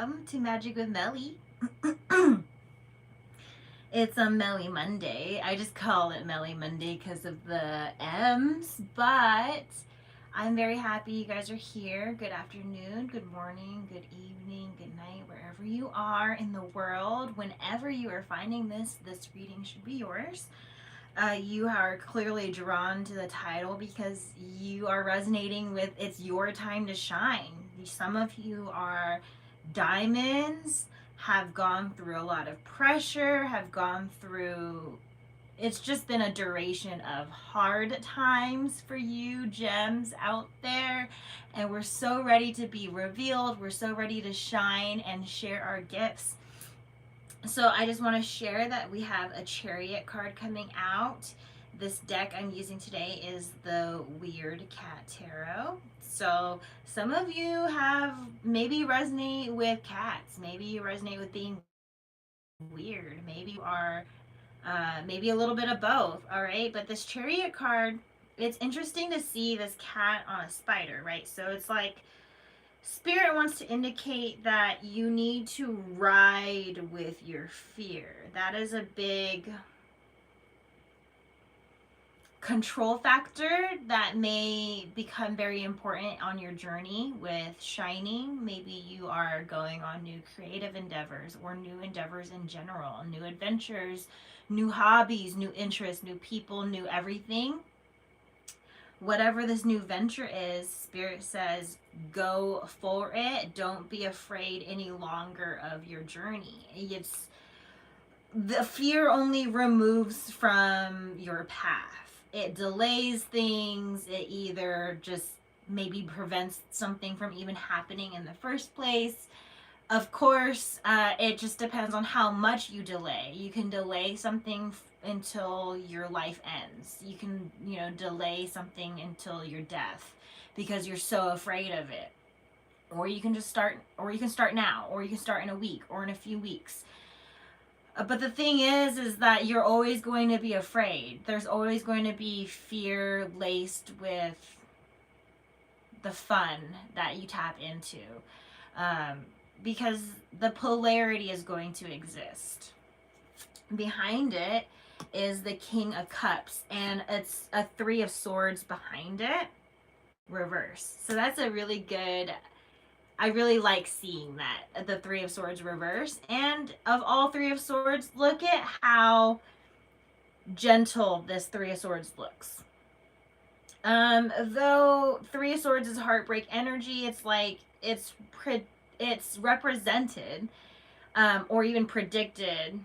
welcome to Magic with Melly. It's a Melly Monday. I just call it Melly Monday because of the M's, but I'm very happy you guys are here. Good afternoon, good morning, good evening, good night, wherever you are in the world. Whenever you are finding this reading should be yours. You are clearly drawn to the title because you are resonating with it's your time to shine. Some of you are diamonds, have gone through a lot of pressure, have gone through, it's just been a duration of hard times for you gems out there, and we're so ready to be revealed. We're so ready to shine and share our gifts. So I just want to share that we have a Chariot card coming out. This deck I'm using today is the Weird Cat Tarot. So some of you have maybe resonate with cats. Maybe you resonate with being weird. Maybe you are maybe a little bit of both. All right. But this Chariot card, it's interesting to see this cat on a spider, right? So it's like Spirit wants to indicate that you need to ride with your fear. That is a big control factor that may become very important on your journey with shining. Maybe you are going on new creative endeavors or new endeavors in general, new adventures, new hobbies, new interests, new people, new everything. Whatever this new venture is, Spirit says, go for it. Don't be afraid any longer of your journey. It's the fear only removes from your path. It delays things. It either just maybe prevents something from even happening in the first place. Of course, it just depends on how much you delay. You can delay something until your life ends. You can, delay something until your death because you're so afraid of it. Or you can just start, or you can start now, or you can start in a week or in a few weeks. But the thing is that you're always going to be afraid. There's always going to be fear laced with the fun that you tap into. Because the polarity is going to exist. Behind it is the King of Cups, and it's a Three of Swords behind it, reverse. So that's a really good, I really like seeing that, the Three of Swords reverse. And of all Three of Swords, look at how gentle this Three of Swords looks. Though Three of Swords is heartbreak energy, it's like it's represented or even predicted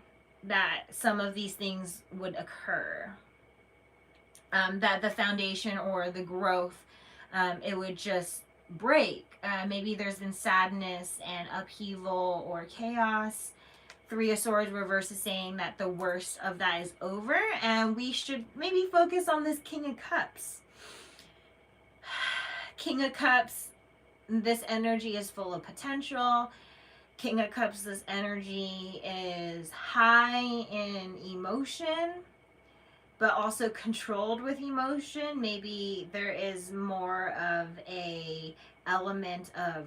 that some of these things would occur. That the foundation or the growth, it would just break. Maybe there's been sadness and upheaval or chaos. Three of Swords reverse is saying that the worst of that is over, and we should maybe focus on this King of Cups. King of Cups, this energy is full of potential. King of Cups, this energy is high in emotion, but also controlled with emotion. Maybe there is more of a element of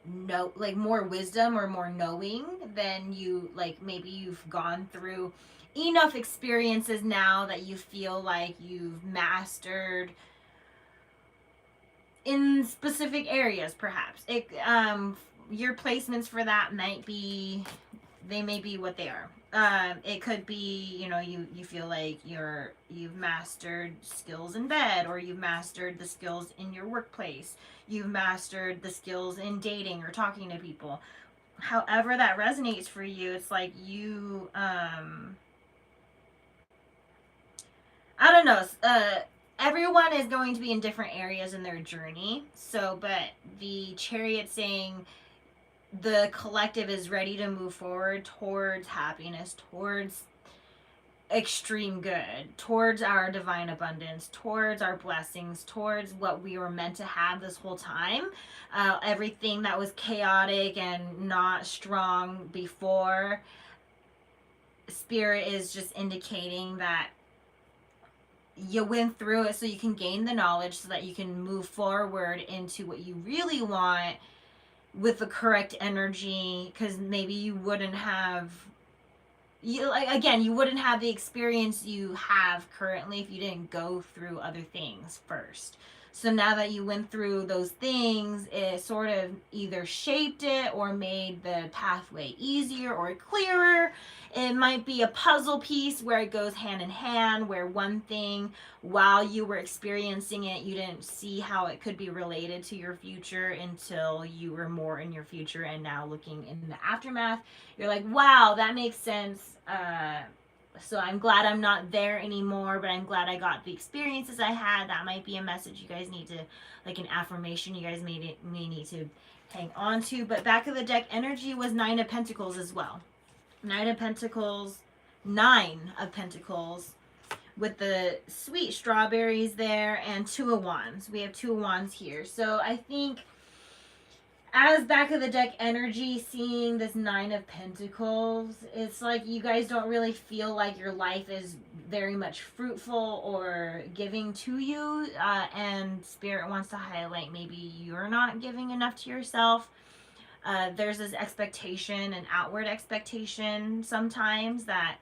more wisdom or more knowing than you, like maybe you've gone through enough experiences now that you feel like you've mastered in specific areas, perhaps. Your placements for that might be, they may be what they are. It could be, you feel like you've mastered skills in bed, or you've mastered the skills in your workplace. You've mastered the skills in dating or talking to people. However that resonates for you, it's like you, I don't know, everyone is going to be in different areas in their journey. So, but the Chariot saying the collective is ready to move forward towards happiness, towards extreme good, towards our divine abundance, towards our blessings, towards what we were meant to have this whole time. Everything that was chaotic and not strong before, Spirit is just indicating that you went through it so you can gain the knowledge so that you can move forward into what you really want with the correct energy, because maybe you wouldn't have, you like, again, you wouldn't have the experience you have currently if you didn't go through other things first. So now that you went through those things, it sort of either shaped it or made the pathway easier or clearer. It might be a puzzle piece where it goes hand in hand, where one thing, while you were experiencing it, you didn't see how it could be related to your future until you were more in your future. And now looking in the aftermath, you're like, wow, that makes sense. So I'm glad I'm not there anymore, but I'm glad I got the experiences I had. That might be a message you guys need to, like an affirmation you guys may need to hang on to. But back of the deck energy was Nine of Pentacles as well. Nine of Pentacles, Nine of Pentacles, with the sweet strawberries there, and Two of Wands. We have Two of Wands here. So I think as back of the deck energy, seeing this Nine of Pentacles, it's like you guys don't really feel like your life is very much fruitful or giving to you, and Spirit wants to highlight maybe you're not giving enough to yourself. There's this expectation, an outward expectation sometimes that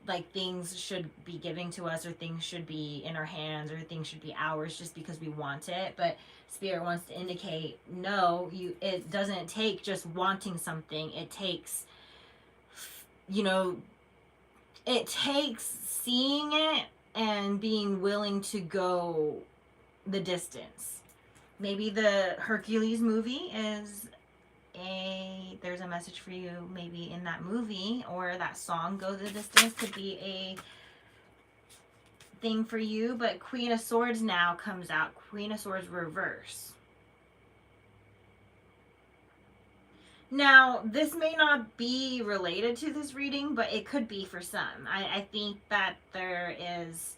like things should be giving to us, or things should be in our hands, or things should be ours just because we want it. But Spirit wants to indicate, no, it doesn't take just wanting something. It takes, it takes seeing it and being willing to go the distance. Maybe the Hercules movie is there's a message for you maybe in that movie, or that song Go the Distance could be a thing for you. But Queen of Swords now comes out. Queen of Swords reverse. Now, this may not be related to this reading, but it could be for some. I think that there is,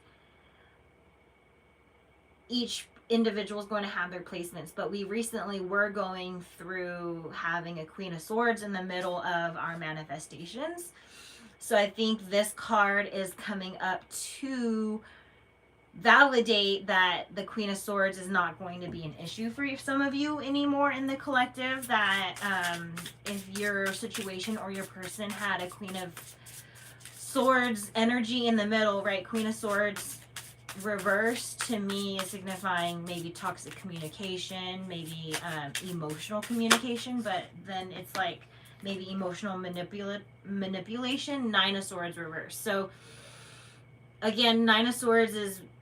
each individual is going to have their placements, but we recently were going through having a Queen of Swords in the middle of our manifestations. So I think this card is coming up to validate that the Queen of Swords is not going to be an issue for some of you anymore in the collective. That if your situation or your person had a Queen of Swords energy in the middle, right? Queen of Swords reverse to me is signifying maybe toxic communication, maybe emotional communication, but then it's like maybe emotional manipulation. Nine of Swords reverse. So again, Nine of Swords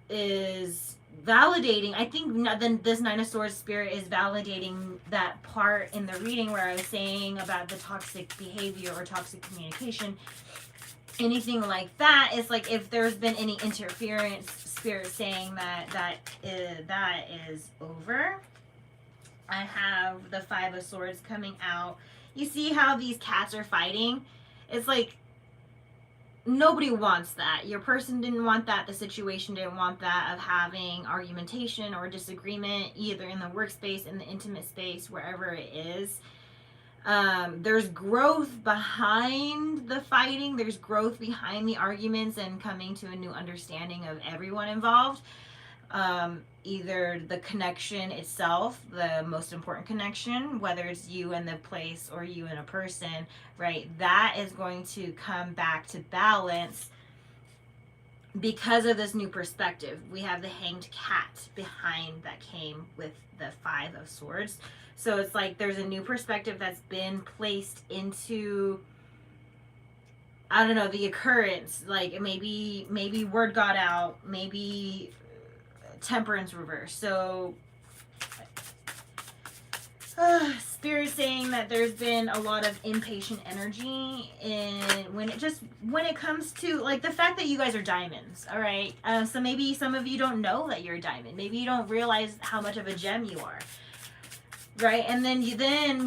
is validating. I think then this Nine of Swords spirit is validating that part in the reading where I was saying about the toxic behavior or toxic communication. Anything like that, it's like if there's been any interference, Spirit saying that is over. I have the Five of Swords coming out. You see how these cats are fighting? It's like nobody wants that. Your person didn't want that. The situation didn't want that, of having argumentation or disagreement, either in the workspace, in the intimate space, wherever it is. There's growth behind the fighting. There's growth behind the arguments and coming to a new understanding of everyone involved. Either the connection itself, the most important connection, whether it's you and the place or you and a person, right? That is going to come back to balance because of this new perspective. We have the Hanged Cat behind that came with the Five of Swords. So it's like there's a new perspective that's been placed into, I don't know, the occurrence. Like maybe word got out, maybe temperance reverse. So Spirit saying that there's been a lot of impatient energy when it comes to like the fact that you guys are diamonds. All right. So maybe some of you don't know that you're a diamond. Maybe you don't realize how much of a gem you are. Right, and then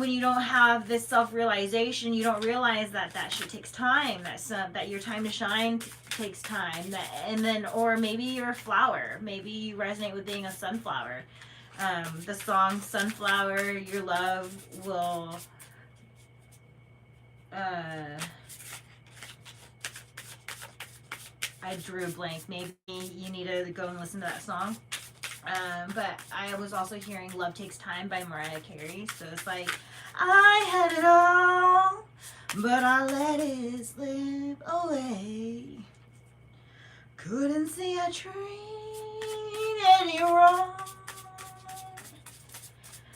when you don't have this self-realization, you don't realize that shit takes time. That your time to shine takes time. Or maybe you're a flower. Maybe you resonate with being a sunflower. The song "Sunflower," your love will. I drew a blank. Maybe you need to go and listen to that song. But I was also hearing Love Takes Time by Mariah Carey. So it's like, I had it all, but I let it slip away. Couldn't see I treated you wrong.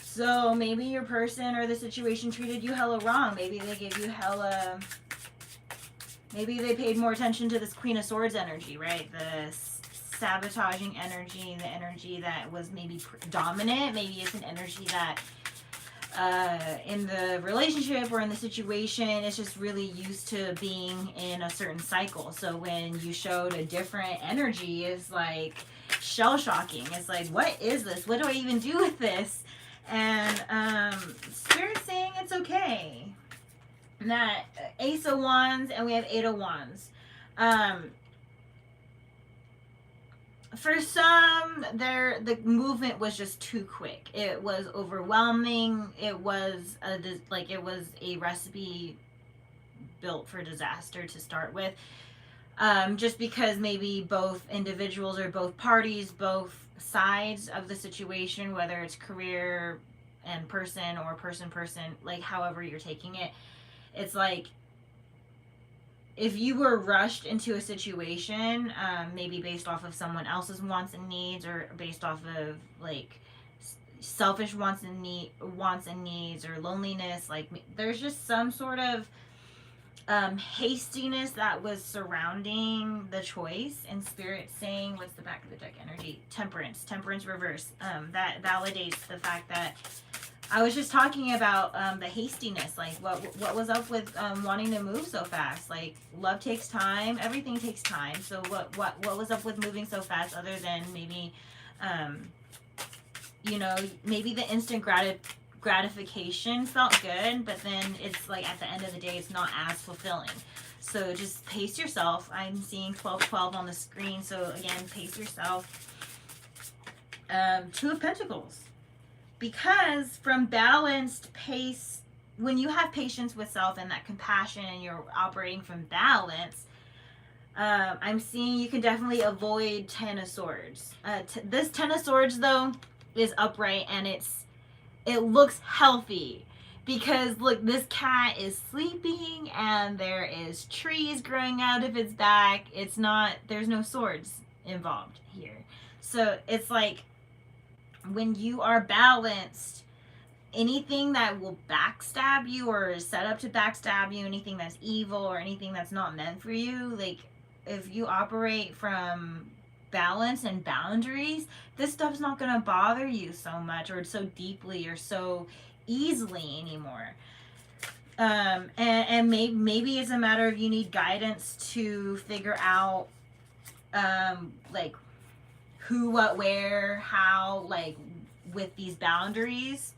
So maybe your person or the situation treated you hella wrong. Maybe they gave you hella... Maybe they paid more attention to this Queen of Swords energy, right? The sabotaging energy, the energy that was maybe dominant. Maybe it's an energy that in the relationship or in the situation, it's just really used to being in a certain cycle. So when you showed a different energy, it's like shell shocking. It's like, what is this? What do I even do with this? And Spirit's saying it's okay. And that Ace of Wands, and we have Eight of Wands. For some, the movement was just too quick. It was overwhelming. It was a recipe built for disaster to start with. Just because maybe both individuals or both parties, both sides of the situation, whether it's career and person or person, like however you're taking it, it's like, if you were rushed into a situation, maybe based off of someone else's wants and needs, or based off of like selfish wants and needs, or loneliness, like there's just some sort of hastiness that was surrounding the choice. And Spirit saying, what's the back of the deck energy? Temperance reverse. That validates the fact that I was just talking about the hastiness, like what was up with wanting to move so fast. Like, love takes time, everything takes time. So what was up with moving so fast, other than maybe, maybe the instant gratification felt good, but then it's like at the end of the day, it's not as fulfilling. So just pace yourself. I'm seeing 1212 on the screen. So again, pace yourself. Two of Pentacles. Because from balanced pace, when you have patience with self and that compassion and you're operating from balance, I'm seeing you can definitely avoid Ten of Swords. This Ten of Swords, though, is upright and it looks healthy. Because, look, this cat is sleeping and there is trees growing out of its back. There's no swords involved here. So it's like, when you are balanced, anything that will backstab you or is set up to backstab you, anything that's evil or anything that's not meant for you, like, if you operate from balance and boundaries, this stuff's not going to bother you so much or so deeply or so easily anymore. And maybe it's a matter of you need guidance to figure out, like, who, what, where, how, like, with these boundaries.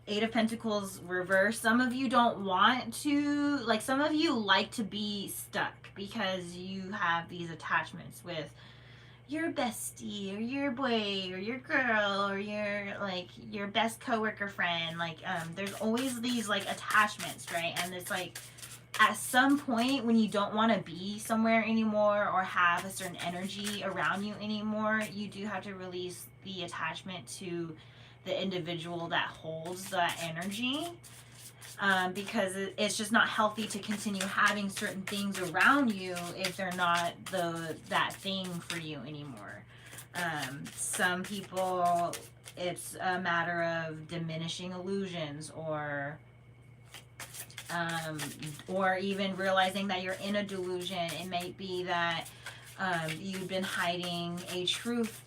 Eight of Pentacles reverse. Some of you don't want to, like, some of you like to be stuck because you have these attachments with your bestie or your boy or your girl or your best coworker friend. Like, there's always these, like, attachments, right? And it's like, at some point when you don't want to be somewhere anymore or have a certain energy around you anymore, you do have to release the attachment to the individual that holds that energy, because it's just not healthy to continue having certain things around you if they're not that thing for you anymore. Some people, it's a matter of diminishing illusions, or even realizing that you're in a delusion. It might be that you've been hiding a truth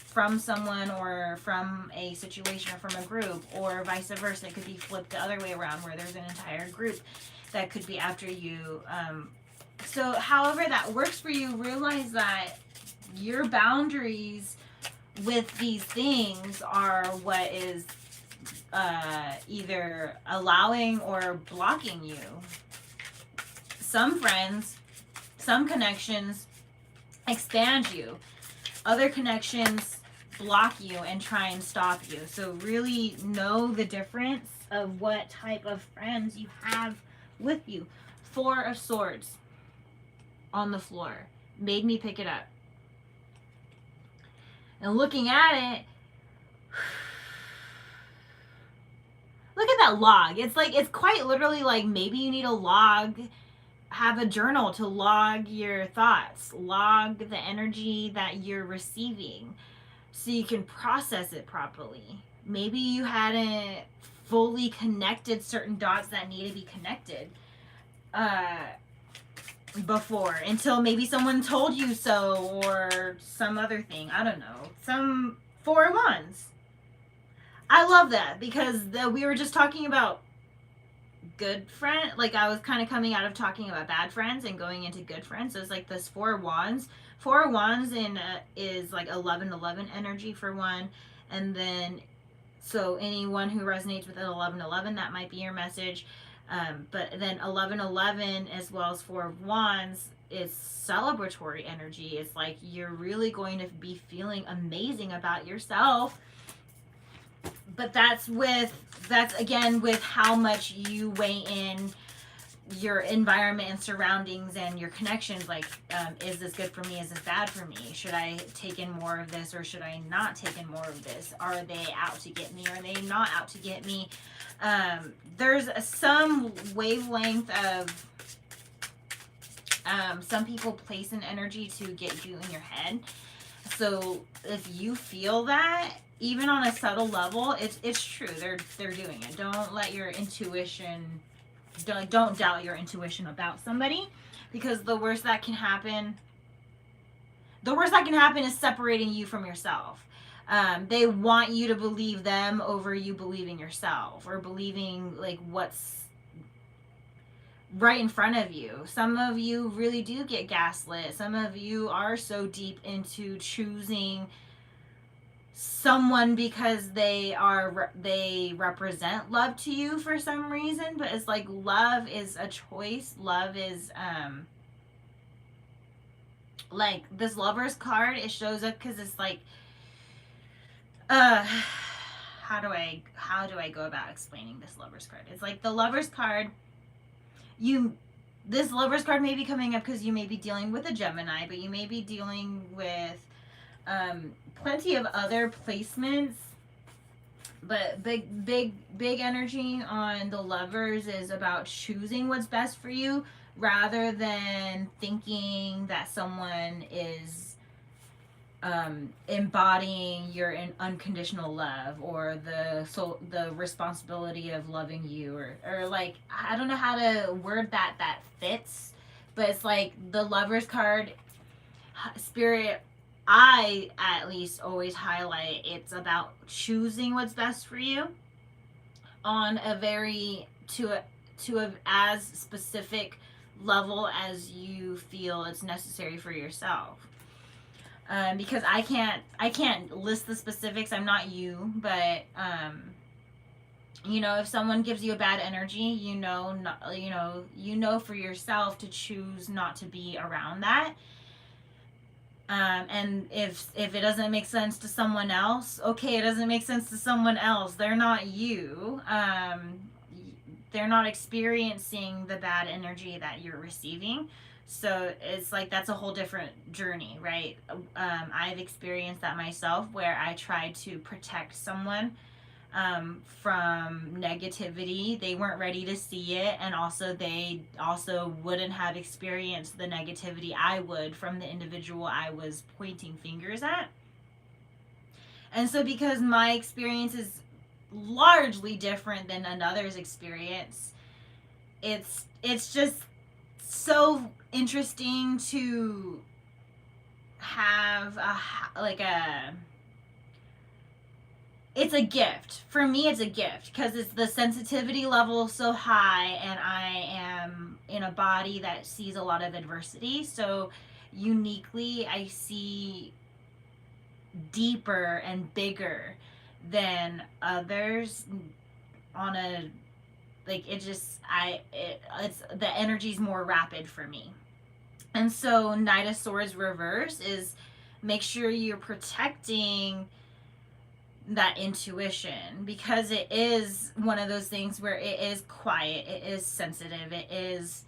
from someone or from a situation or from a group, or vice versa. It could be flipped the other way around, where there's an entire group that could be after you. So however that works for you, realize that your boundaries with these things are what is either allowing or blocking you. Some friends, some connections expand you. Other connections block you and try and stop you. So really know the difference of what type of friends you have with you. Four of Swords on the floor. Made me pick it up. And looking at it, look at that log. It's like, it's quite literally like maybe you need a log, have a journal to log your thoughts, log the energy that you're receiving so you can process it properly. Maybe you hadn't fully connected certain dots that need to be connected before, until maybe someone told you so, or some other thing. I don't know. Some 4-1s. I love that because we were just talking about good friend. Like, I was kind of coming out of talking about bad friends and going into good friends. So it's like this 4-1s. 4-1s is like 11-11 energy for one. And then, so anyone who resonates with an 11-11, that might be your message. But then 11-11 as well as 4-1s is celebratory energy. It's like you're really going to be feeling amazing about yourself. But that's again with how much you weigh in your environment and surroundings and your connections. Like, is this good for me? Is this bad for me? Should I take in more of this or should I not take in more of this? Are they out to get me? Are they not out to get me? There's some wavelength of some people place an energy to get you in your head. So if you feel that, even on a subtle level, it's true. They're doing it. Don't let your intuition, don't doubt your intuition about somebody, because the worst that can happen is separating you from yourself. They want you to believe them over you believing yourself, or believing like what's right in front of you. Some of you really do get gaslit. Some of you are so deep into choosing someone because they represent love to you for some reason, but it's like love is a choice. Love is like this Lover's card, it shows up because it's like how do I go about explaining this Lover's card? It's like the Lover's card, this Lover's card may be coming up because you may be dealing with a Gemini, but you may be dealing with plenty of other placements. But big energy on the Lovers is about choosing what's best for you, rather than thinking that someone is embodying your unconditional love, or the responsibility of loving you, or like, I don't know how to word that fits, but it's like the Lover's card, Spirit, I at least always highlight, it's about choosing what's best for you on a very to a as specific level as you feel it's necessary for yourself. Because I can't list the specifics. I'm not you, but if someone gives you a bad energy, you know for yourself to choose not to be around that. And if it doesn't make sense to someone else, okay, it doesn't make sense to someone else. They're not you. They're not experiencing the bad energy that you're receiving. So it's like, that's a whole different journey, right? I've experienced that myself, where I tried to protect someone from negativity. They weren't ready to see it, and they also wouldn't have experienced the negativity I would from the individual I was pointing fingers at. And so because my experience is largely different than another's experience, it's just so interesting to have it's a gift. For me, it's a gift because it's the sensitivity level so high, and I am in a body that sees a lot of adversity. So uniquely, I see deeper and bigger than others on a, like, it's the energy's more rapid for me. And so Knight of Swords reverse is, make sure you're protecting that intuition, because it is one of those things where it is quiet, it is sensitive, it is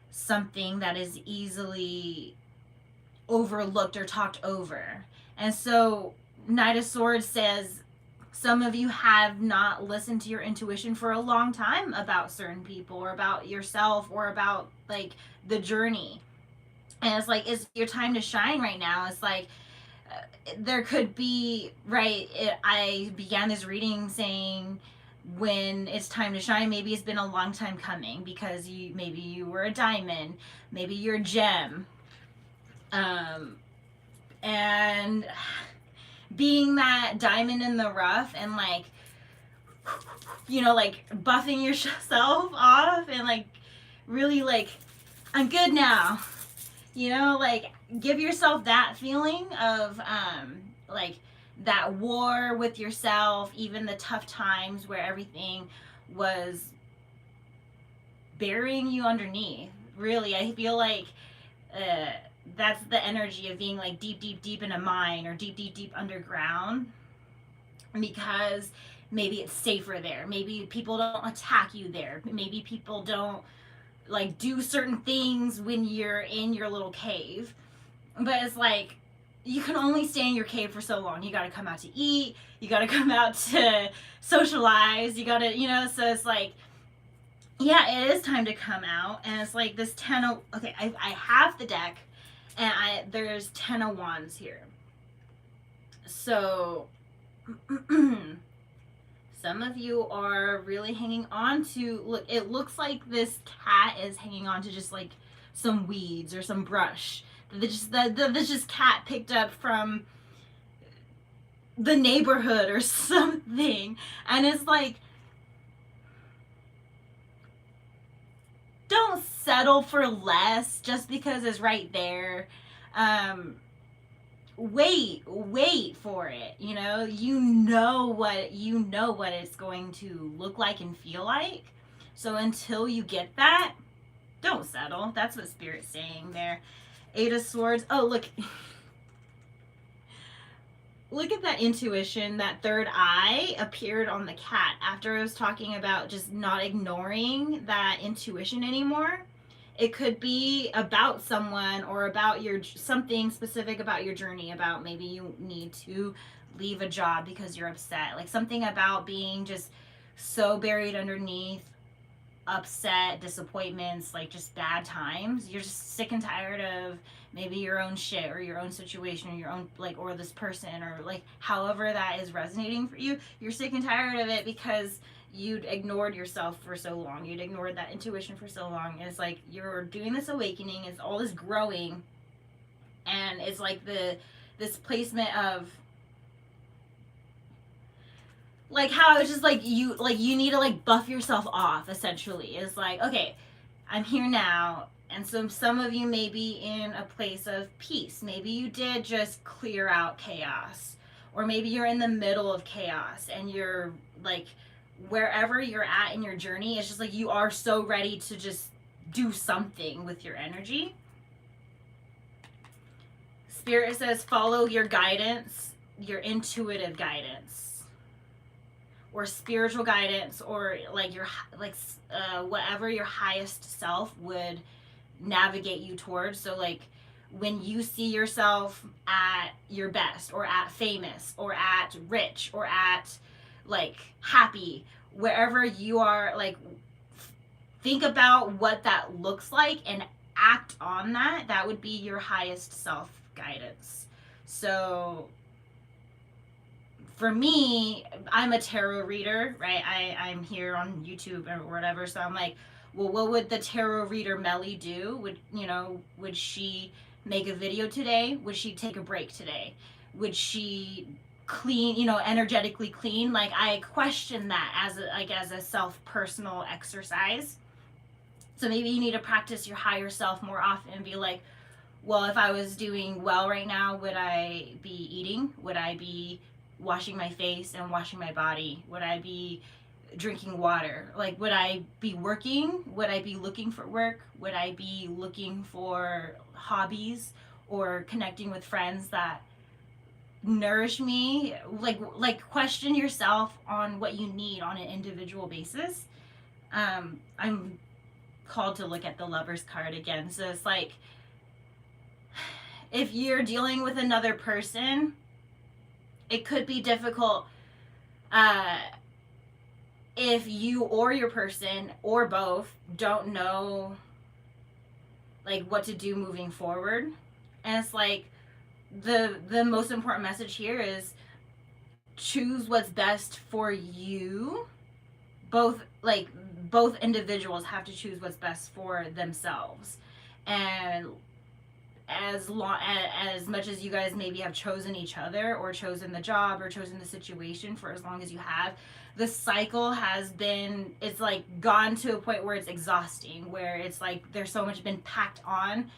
something that is easily overlooked or talked over. And so Knight of Swords says some of you have not listened to your intuition for a long time about certain people or about yourself or about like the journey. And it's like, it's your time to shine right now. It's like, there could be, right, I began this reading saying when it's time to shine, maybe it's been a long time coming because maybe you were a diamond, maybe you're a gem, and being that diamond in the rough and like, you know, like buffing yourself off and like really like, I'm good now, you know, like give yourself that feeling of like that war with yourself, even the tough times where everything was burying you underneath. Really, I feel like that's the energy of being like deep, deep, deep in a mine or deep, deep, deep underground, because maybe it's safer there. Maybe people don't attack you there. Maybe people don't like do certain things when you're in your little cave. But it's like, you can only stay in your cave for so long. You got to come out to eat. You got to come out to socialize. You got to, you know, so it's like, yeah, it is time to come out. And it's like this 10 of, okay, I have the deck and there's 10 of wands here. So some of you are really hanging on to, look, it looks like this cat is hanging on to just like some weeds or some brush. This just cat picked up from the neighborhood or something. And it's like, don't settle for less just because it's right there. Wait for it. You know what it's going to look like and feel like. So until you get that, don't settle. That's what Spirit's saying there. 8 of Swords. Oh, look. Look at that intuition. That third eye appeared on the cat after I was talking about just not ignoring that intuition anymore. It could be about someone or about something specific about your journey, about maybe you need to leave a job because you're upset. Like something about being just so buried underneath upset, disappointments, like just bad times. You're just sick and tired of maybe your own shit or your own situation or your own like, or this person, or like however that is resonating for you. You're sick and tired of it because you'd ignored yourself for so long. You'd ignored that intuition for so long. And it's like you're doing this awakening, it's all this growing, and it's like this placement of like how it's just like you need to like buff yourself off, essentially. It's like, okay, I'm here now. And so some of you may be in a place of peace. Maybe you did just clear out chaos, or maybe you're in the middle of chaos and you're like, wherever you're at in your journey, it's just like you are so ready to just do something with your energy. Spirit says follow your guidance, your intuitive guidance, or spiritual guidance, or like your whatever your highest self would navigate you towards. So like when you see yourself at your best, or at famous, or at rich, or at like happy, wherever you are, like think about what that looks like and act on that. That would be your highest self guidance. So for me, I'm a tarot reader, right? I'm here on YouTube or whatever, so I'm like, well, what would the tarot reader Melly do? Would she make a video today? Would she take a break today? Would she clean, energetically clean? Like, I question that as a self-personal exercise. So maybe you need to practice your higher self more often and be like, well, if I was doing well right now, would I be eating? Would I be washing my face and washing my body? Would I be drinking water? Like, would I be working? Would I be looking for work? Would I be looking for hobbies or connecting with friends that nourish me? Like question yourself on what you need on an individual basis. I'm called to look at the Lover's card again. So it's like, if you're dealing with another person, it could be difficult if you or your person or both don't know like what to do moving forward. And it's like the most important message here is choose what's best for you. Both individuals have to choose what's best for themselves. And as much as you guys maybe have chosen each other or chosen the job or chosen the situation for as long as you have, the cycle has been, it's like gone to a point where it's exhausting, where it's like there's so much been packed on.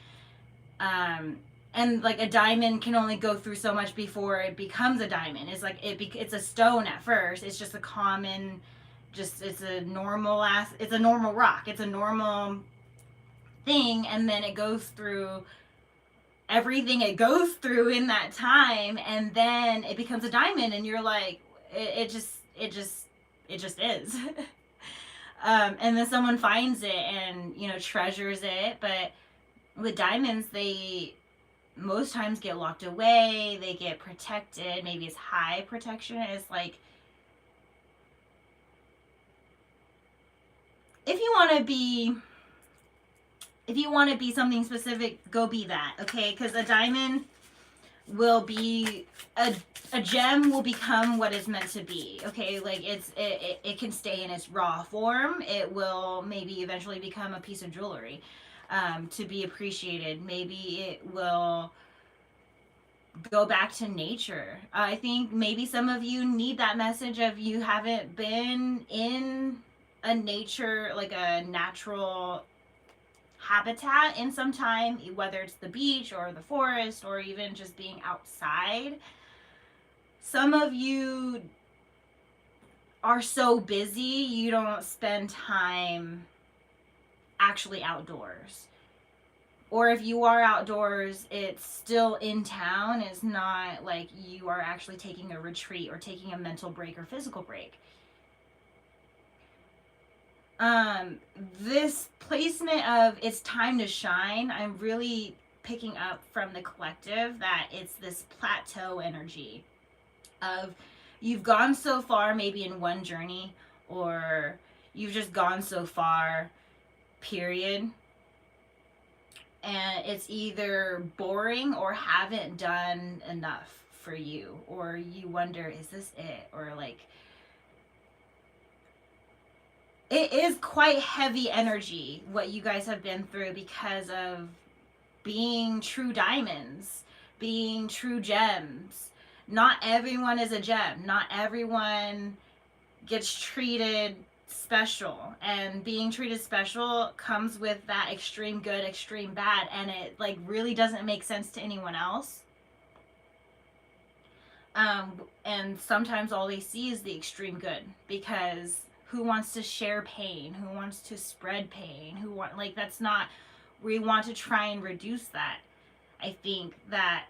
And like a diamond can only go through so much before it becomes a diamond. It's like it's a stone at first. It's just a common, it's a normal rock. It's a normal thing, and then it goes through everything it goes through in that time, and then it becomes a diamond, and you're like, it just is. And then someone finds it and treasures it. But with diamonds, they most times get locked away, they get protected, maybe it's high protection. It's like, if you want to be something specific, go be that, okay? Because a diamond will be a gem will become what it's meant to be, okay? Like it can stay in its raw form. It will maybe eventually become a piece of jewelry to be appreciated. Maybe it will go back to nature. I think maybe some of you need that message of you haven't been in a nature, like a natural habitat in some time, whether it's the beach or the forest or even just being outside. Some of you are so busy you don't spend time actually outdoors. Or if you are outdoors, it's still in town. It's not like you are actually taking a retreat or taking a mental break or physical break. This placement of it's time to shine, I'm really picking up from the collective that it's this plateau energy of you've gone so far maybe in one journey, or you've just gone so far, period. And it's either boring or haven't done enough for you, or you wonder, is this it? Or like, it is quite heavy energy what you guys have been through because of being true diamonds, being true gems. Not everyone is a gem. Not everyone gets treated special, and being treated special comes with that extreme good, extreme bad, and it like really doesn't make sense to anyone else. And sometimes all they see is the extreme good, because who wants to share pain? Who wants to spread pain? That's not, we want to try and reduce that. I think that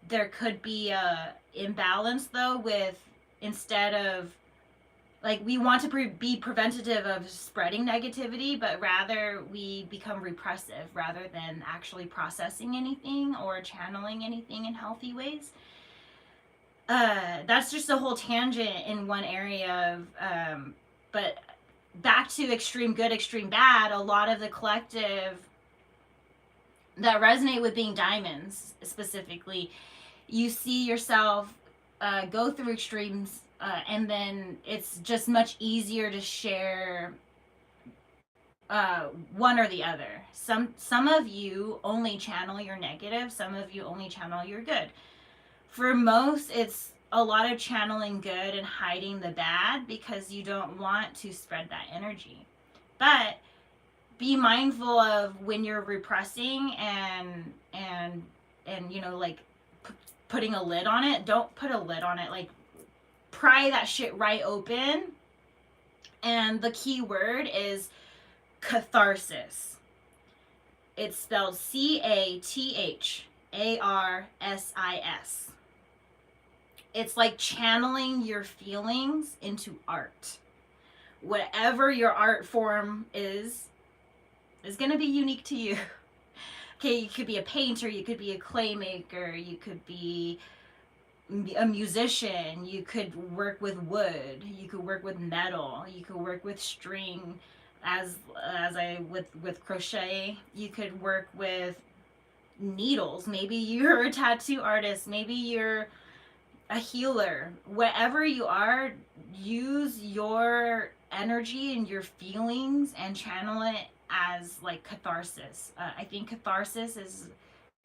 there could be a imbalance though with, instead of, like, we want to be preventative of spreading negativity, but rather we become repressive rather than actually processing anything or channeling anything in healthy ways. That's just a whole tangent in one area of, but back to extreme good, extreme bad, a lot of the collective that resonate with being diamonds specifically, you see yourself go through extremes, and then it's just much easier to share one or the other. Some of you only channel your negative, some of you only channel your good. For most, it's a lot of channeling good and hiding the bad because you don't want to spread that energy. But be mindful of when you're repressing and like putting a lid on it. Don't put a lid on it. Like, pry that shit right open. And the key word is catharsis. It's spelled CATHARSIS. It's like channeling your feelings into art. Whatever your art form is going to be unique to you. Okay, you could be a painter, you could be a clay maker, you could be a musician, you could work with wood, you could work with metal, you could work with string, as I with crochet, you could work with needles. Maybe you're a tattoo artist, maybe you're a healer. Whatever you are, use your energy and your feelings and channel it as like catharsis. I think catharsis is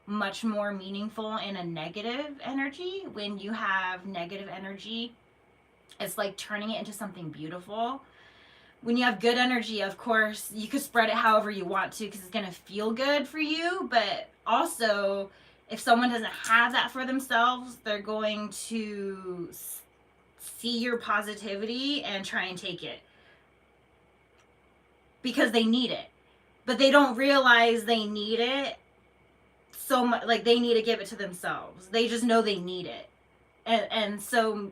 much more meaningful in a negative energy. When you have negative energy, it's like turning it into something beautiful. When you have good energy, of course, you could spread it however you want to because it's going to feel good for you. But also, if someone doesn't have that for themselves, they're going to see your positivity and try and take it because they need it. But they don't realize they need it so much, like they need to give it to themselves. They just know they need it. And so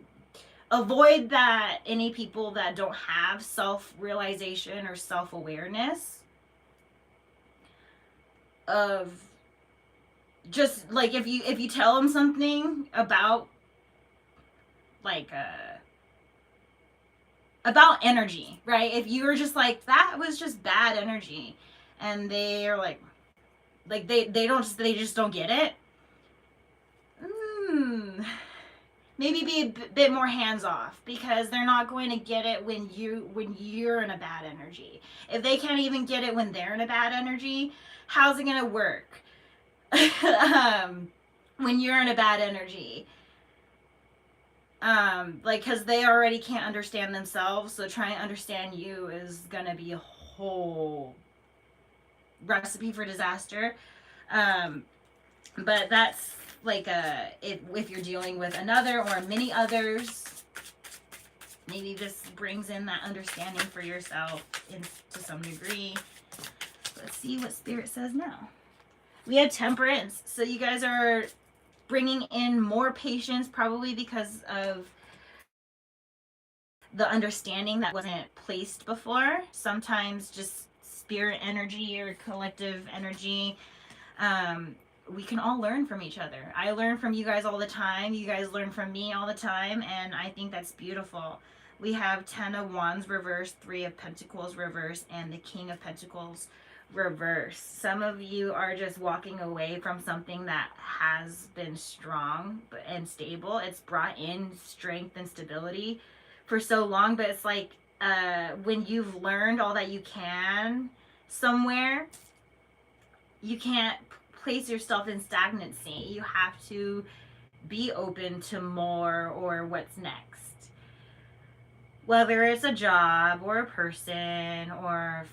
avoid that. Any people that don't have self-realization or self-awareness of, just like, if you tell them something about like about energy, right? If you were just like, that was just bad energy, and they are like they just don't get it. Maybe be a bit more hands off, because they're not going to get it when you're in a bad energy. If they can't even get it when they're in a bad energy, how's it gonna work when you're in a bad energy? Like, because they already can't understand themselves, so trying to understand you is gonna be a whole recipe for disaster. But that's like if you're dealing with another or many others, maybe this brings in that understanding for yourself to some degree. Let's see what Spirit says now. We have Temperance, so you guys are bringing in more patience, probably because of the understanding that wasn't placed before. Sometimes just spirit energy or collective energy, we can all learn from each other. I learn from you guys all the time. You guys learn from me all the time, and I think that's beautiful. We have 10 of Wands reverse, 3 of Pentacles reverse, and the King of Pentacles reverse. Some of you are just walking away from something that has been strong and stable. It's brought in strength and stability for so long, but it's like when you've learned all that you can somewhere, you can't place yourself in stagnancy. You have to be open to more or what's next. Whether it's a job or a person or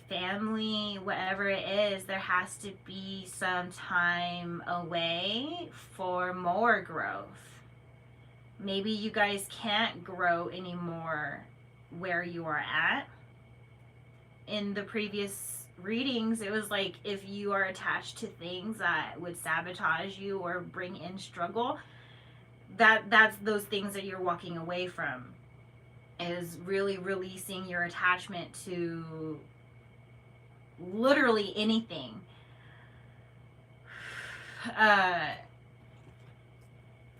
family, whatever it is, there has to be some time away for more growth. Maybe you guys can't grow anymore where you are at. In the previous readings, it was like, if you are attached to things that would sabotage you or bring in struggle, that's those things that you're walking away from, is really releasing your attachment to literally anything.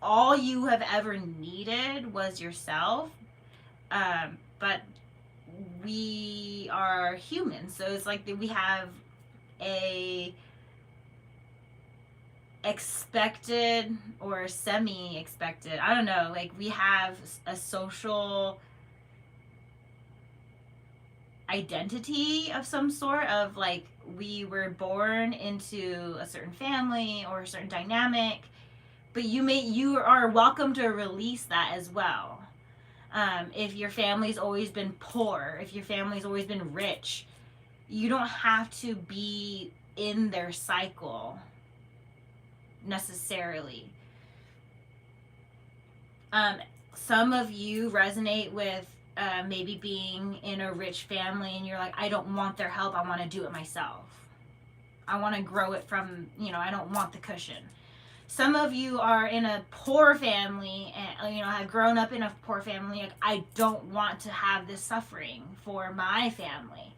All you have ever needed was yourself, but we are human, so it's like we have a expected or semi-expected, I don't know, like we have a social identity of some sort, of like we were born into a certain family or a certain dynamic, but you are welcome to release that as well. If your family's always been poor, if your family's always been rich, you don't have to be in their cycle necessarily. Some of you resonate with maybe being in a rich family and you're like, I don't want their help, I want to do it myself. I want to grow it from, I don't want the cushion. Some of you are in a poor family and, have grown up in a poor family. Like, I don't want to have this suffering for my family.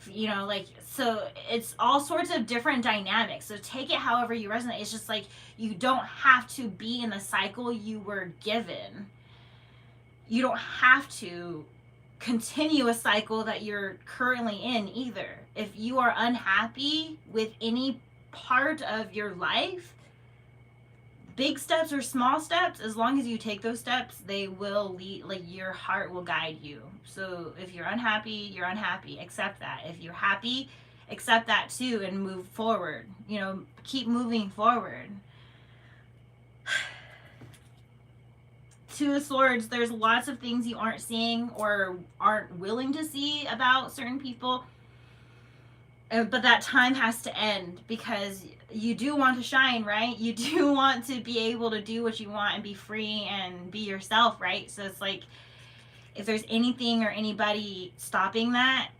You know, like, so it's all sorts of different dynamics. So take it however you resonate. It's just like, you don't have to be in the cycle you were given. You don't have to continue a cycle that you're currently in either. If you are unhappy with any part of your life, big steps or small steps, as long as you take those steps, they will lead, like, your heart will guide you. So if you're unhappy, you're unhappy. Accept that. If you're happy, accept that too and move forward. You know, keep moving forward. Two of Swords, there's lots of things you aren't seeing or aren't willing to see about certain people. But that time has to end, because you do want to shine, right? You do want to be able to do what you want and be free and be yourself, right? So it's like, if there's anything or anybody stopping that,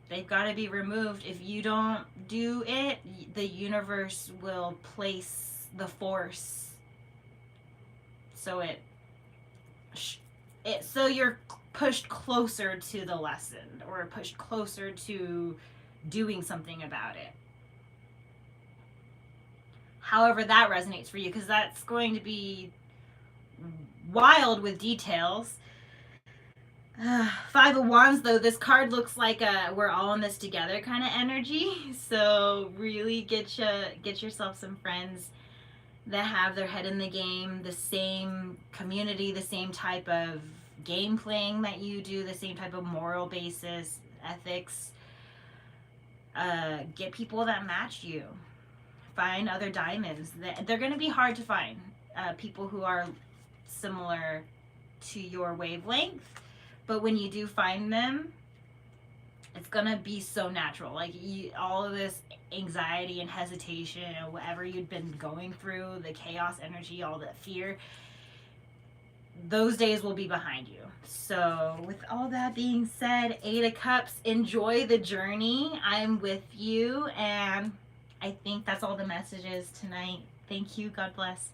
they've got to be removed. If you don't do it, the universe will place the force so so you're pushed closer to the lesson, or pushed closer to doing something about it. However that resonates for you, because that's going to be wild with details. Five of Wands, though, this card looks like a we're all in this together kind of energy. So really get yourself some friends that have their head in the game, the same community, the same type of game playing that you do, the same type of moral basis, ethics. Get people that match you. Find other diamonds. They're going to be hard to find. People who are similar to your wavelength. But when you do find them, it's going to be so natural. Like, all of this anxiety and hesitation and whatever you'd been going through, the chaos energy, all that fear, those days will be behind you. So with all that being said, 8 of Cups, enjoy the journey. I'm with you, and I think that's all the messages tonight. Thank you. God bless.